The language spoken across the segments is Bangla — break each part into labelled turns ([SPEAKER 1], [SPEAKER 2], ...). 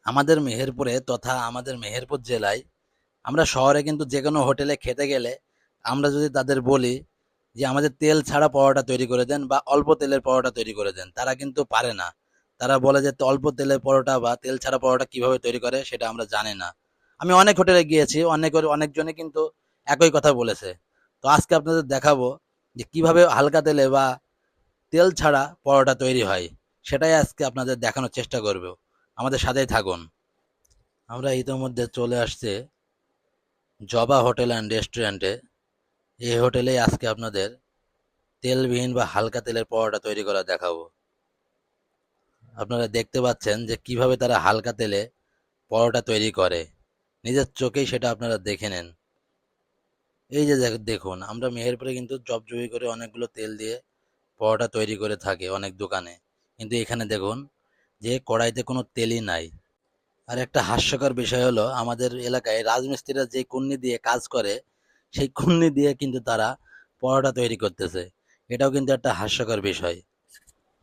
[SPEAKER 1] আমাদের মেহেরপুরে তথা আমাদের মেহেরপুর জেলায় আমরা শহরে কিন্তু যে কোনো হোটেলে খেতে গেলে আমরা যদি তাদের বলি যে আমাদের তেল ছাড়া পরোটা তৈরি করে দেন বা অল্প তেলের পরোটা তৈরি করে দেন, তারা কিন্তু পারে না। তারা বলে যে অল্প তেলের পরোটা বা তেল ছাড়া পরোটা কিভাবে তৈরি করে সেটা আমরা জানি না। আমি অনেক হোটেলে গিয়েছি, অনেকজনে কিন্তু একই কথা বলেছে। তো আজকে আপনাদের দেখাবো যে কিভাবে হালকা তেলে বা তেল ছাড়া পরোটা তৈরি হয়, সেটাই আজকে আপনাদের দেখানোর চেষ্টা করব। আমাদের সাথেই থাকুন। আমরা ইতোমধ্যে চলে আসছে জবা হোটেল অ্যান্ড রেস্টুরেন্টে। এই হোটেলেই আজকে আপনাদের তেলবিহীন বা হালকা তেলের পরোটা তৈরি করা দেখাবো। আপনারা দেখতে পাচ্ছেন যে কিভাবে তারা হালকা তেলে পরোটা তৈরি করে, নিজের চোখেই সেটা আপনারা দেখে নেন। এই যে দেখুন, আমরা মেহেরপুরে কিন্তু জবজবি করে অনেকগুলো তেল দিয়ে পরোটা তৈরি করে থাকে অনেক দোকানে, কিন্তু এখানে দেখুন যে কড়াইতে কোনো তেলই নাই। আর একটা হাস্যকর বিষয় হলো, আমাদের এলাকায় রাজমিস্ত্রিরা যে কুন্নি দিয়ে কাজ করে সেই কুন্নি দিয়ে কিন্তু তারা পরোটা তৈরি করতেছে। এটাও কিন্তু একটা হাস্যকর বিষয়।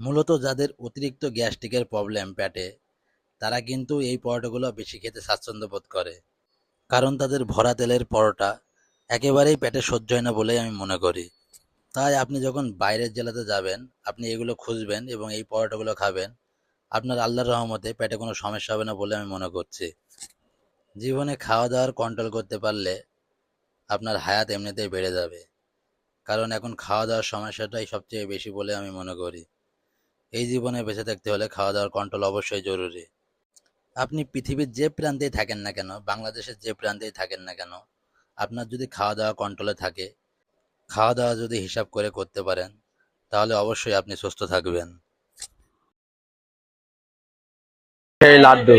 [SPEAKER 1] মূলত যাদের অতিরিক্ত গ্যাস্ট্রিকের প্রবলেম পেটে, তারা কিন্তু এই পরোটাগুলো বেশি খেতে স্বাচ্ছন্দ্য বোধ করে, কারণ তাদের ভরা তেলের পরোটা একেবারেই পেটে সহ্য হয় না বলেই আমি মনে করি। তাই আপনি যখন বাইরের জেলাতে যাবেন, আপনি এগুলো খুঁজবেন এবং এই পরোটাগুলো খাবেন, আপনার আল্লাহর রহমতে পেটে কোনো সমস্যা হবে না বলে আমি মনে করছি। জীবনে খাওয়া দাওয়ার কন্ট্রোল করতে পারলে আপনার হায়াত এমনিতেই বেড়ে যাবে, কারণ এখন খাওয়া দাওয়ার সমস্যাটাই সবচেয়ে বেশি বলে আমি মনে করি। এই জীবনে বেঁচে থাকতে হলে খাওয়া দাওয়ার কন্ট্রোল অবশ্যই জরুরি। আপনি পৃথিবীর যে প্রান্তেই থাকেন না কেন, বাংলাদেশের যে প্রান্তেই থাকেন না কেন, আপনার যদি খাওয়া দাওয়া কন্ট্রোলে থাকে, খাওয়া দাওয়া যদি হিসাব করে করতে পারেন, তাহলে অবশ্যই আপনি সুস্থ থাকবেন।
[SPEAKER 2] এই লাড্ডু,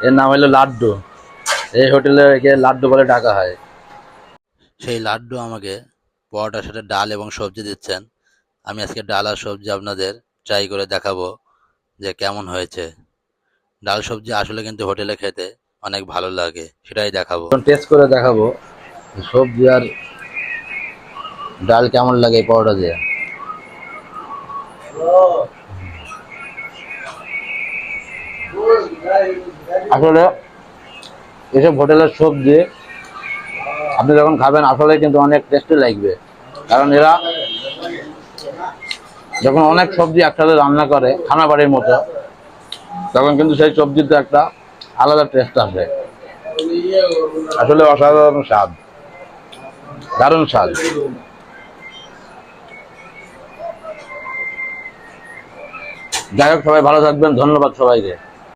[SPEAKER 2] এর নাম হলো লাড্ডু। এই হোটেলে একে লাড্ডু বলে ডাকা হয়।
[SPEAKER 1] সেই লাড্ডু আমাকে পরোটার সাথে ডাল এবং সবজি দিচ্ছেন। আমি আজকে ডাল আর সবজি আপনাদের ট্রাই করে দেখাবো যে কেমন হয়েছে। ডাল সবজি আসলে কিন্তু হোটেলে খেতে অনেক ভালো লাগে, সেটাই দেখাবো।
[SPEAKER 2] এখন টেস্ট করে দেখাবো সবজি আর ডাল কেমন লাগে এই পরোটা দিয়ে। আসলে এসব হোটেলের সবজি আপনি যখন খাবেন আসলে কিন্তু অনেক টেস্টি লাগবে, কারণ এরা যখন অনেক সবজি একসাথে রান্না করে খানা বাড়ির মতো, তখন কিন্তু সেই সবজিতে একটা আলাদা টেস্ট আসে। আসলে অসাধারণ স্বাদ, দারুণ স্বাদ। যাই হোক, সবাই ভালো থাকবেন, ধন্যবাদ সবাইকে।